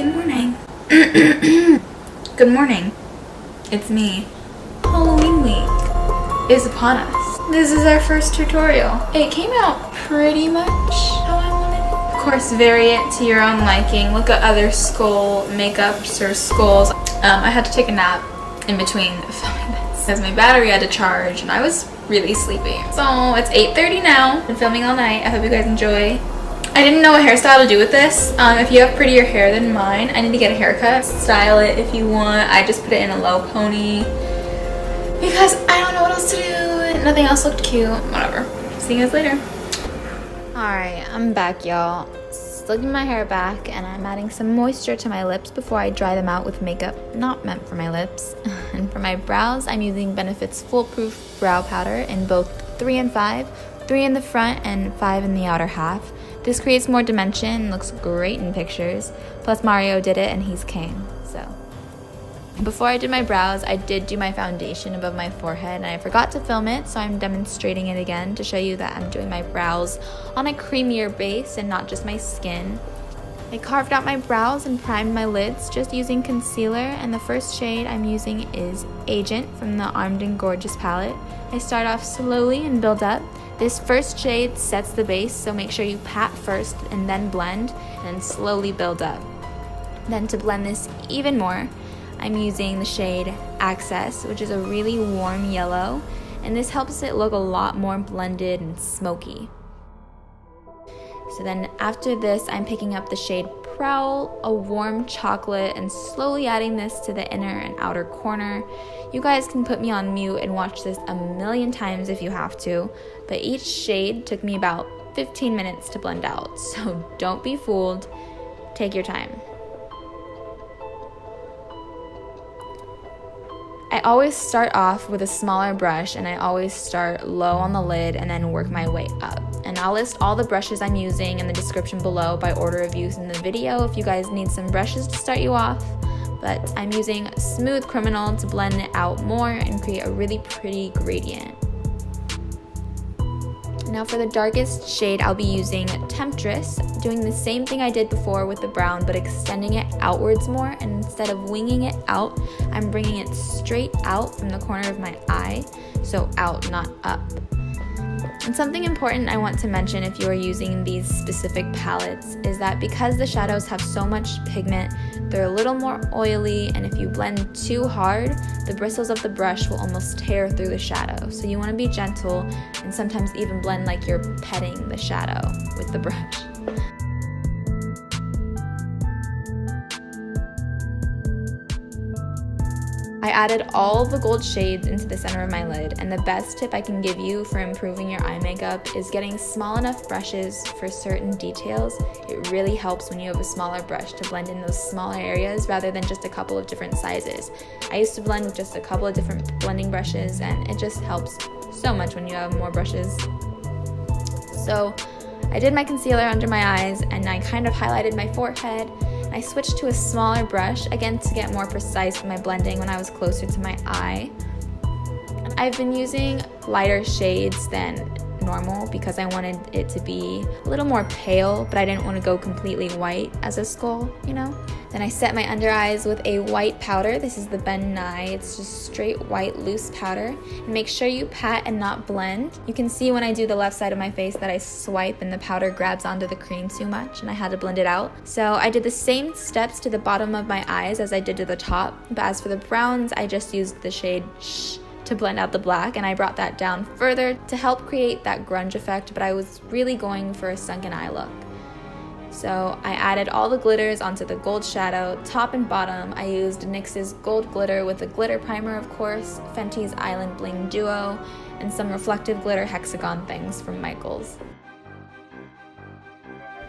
Good morning. Good morning. It's me. Halloween week is upon us. This is our first tutorial. It came out pretty much how I wanted it. Of course, vary it to your own liking. Look at other skull makeups or skulls. I had to take a nap in between filming this because my battery had to charge and I was really sleepy. So it's 8:30 now. Been filming all night. I hope you guys enjoy. I didn't know what hairstyle to do with this. If you have prettier hair than mine, I need to get a haircut. Style it if you want. I just put it in a low pony because I don't know what else to do. Nothing else looked cute. Whatever. See you guys later. Alright, I'm back, y'all. Slicking my hair back, and I'm adding some moisture to my lips before I dry them out with makeup not meant for my lips. And for my brows, I'm using Benefit's Foolproof brow powder in both 3 and 5, 3 in the front and 5 in the outer half. This creates more dimension and looks great in pictures. Plus Mario did it and he's king, so. Before I did my brows, I did do my foundation above my forehead and I forgot to film it, so I'm demonstrating it again to show you that I'm doing my brows on a creamier base and not just my skin. I carved out my brows and primed my lids just using concealer, and the first shade I'm using is Agent from the Armed and Gorgeous palette. I start off slowly and build up. This first shade sets the base, so make sure you pat first and then blend and slowly build up. Then to blend this even more, I'm using the shade Access, which is a really warm yellow, and this helps it look a lot more blended and smoky. So then after this, I'm picking up the shade Prowl, a warm chocolate, and slowly adding this to the inner and outer corner. You guys can put me on mute and watch this a million times if you have to, but each shade took me about 15 minutes to blend out, so don't be fooled. Take your time. I always start off with a smaller brush, and I always start low on the lid and then work my way up. And I'll list all the brushes I'm using in the description below by order of use in the video if you guys need some brushes to start you off. But I'm using Smooth Criminal to blend it out more and create a really pretty gradient. Now for the darkest shade, I'll be using Temptress, doing the same thing I did before with the brown, but extending it outwards more, and instead of winging it out, I'm bringing it straight out from the corner of my eye, so out, not up. And something important I want to mention if you are using these specific palettes is that because the shadows have so much pigment, they're a little more oily, and if you blend too hard, the bristles of the brush will almost tear through the shadow. So you want to be gentle and sometimes even blend like you're petting the shadow with the brush. I added all the gold shades into the center of my lid, and the best tip I can give you for improving your eye makeup is getting small enough brushes for certain details. It really helps when you have a smaller brush to blend in those smaller areas rather than just a couple of different sizes. I used to blend with just a couple of different blending brushes, and it just helps so much when you have more brushes. So I did my concealer under my eyes, and I kind of highlighted my forehead. I switched to a smaller brush, again to get more precise with my blending when I was closer to my eye. I've been using lighter shades than normal because I wanted it to be a little more pale, but I didn't want to go completely white as a skull, you know? Then I set my under eyes with a white powder. This is the Ben Nye. It's just straight white loose powder. And make sure you pat and not blend. You can see when I do the left side of my face that I swipe and the powder grabs onto the cream too much and I had to blend it out. So I did the same steps to the bottom of my eyes as I did to the top. But as for the browns, I just used the shade Shhh to blend out the black, and I brought that down further to help create that grunge effect, but I was really going for a sunken eye look. So I added all the glitters onto the gold shadow, top and bottom. I used NYX's Gold Glitter with a glitter primer, of course, Fenty's Island Bling Duo, and some reflective glitter hexagon things from Michaels.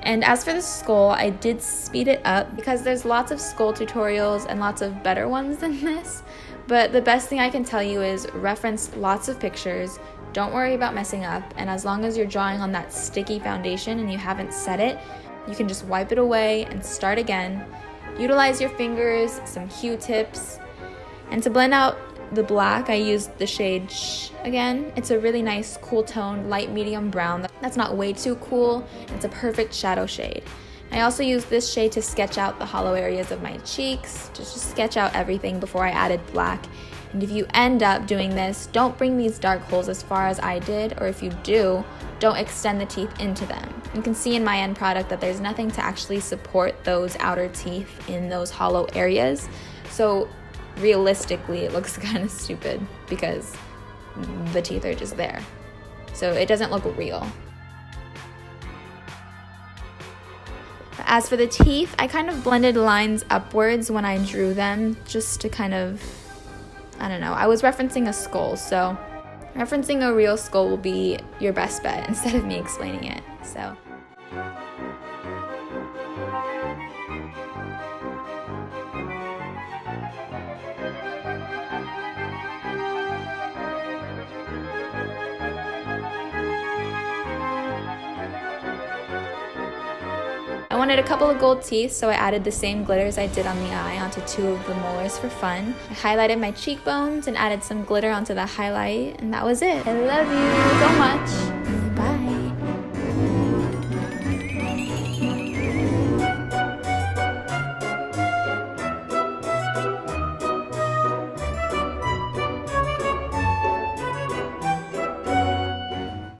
And as for the skull, I did speed it up because there's lots of skull tutorials and lots of better ones than this. But the best thing I can tell you is reference lots of pictures, don't worry about messing up, and as long as you're drawing on that sticky foundation and you haven't set it, you can just wipe it away and start again. Utilize your fingers, some Q-tips, and to blend out the black, I used the shade Shhh again. It's a really nice cool tone, light medium brown. That's not way too cool. It's a perfect shadow shade. I also used this shade to sketch out the hollow areas of my cheeks, just to sketch out everything before I added black. And if you end up doing this, don't bring these dark holes as far as I did, or if you do, don't extend the teeth into them. You can see in my end product that there's nothing to actually support those outer teeth in those hollow areas. So realistically, it looks kind of stupid because the teeth are just there. So it doesn't look real. As for the teeth, I kind of blended lines upwards when I drew them, just to kind of, I don't know, I was referencing a skull, so referencing a real skull will be your best bet instead of me explaining it, so. I wanted a couple of gold teeth, so I added the same glitters I did on the eye onto 2 of the molars for fun. I highlighted my cheekbones and added some glitter onto the highlight, and that was it. I love you so much.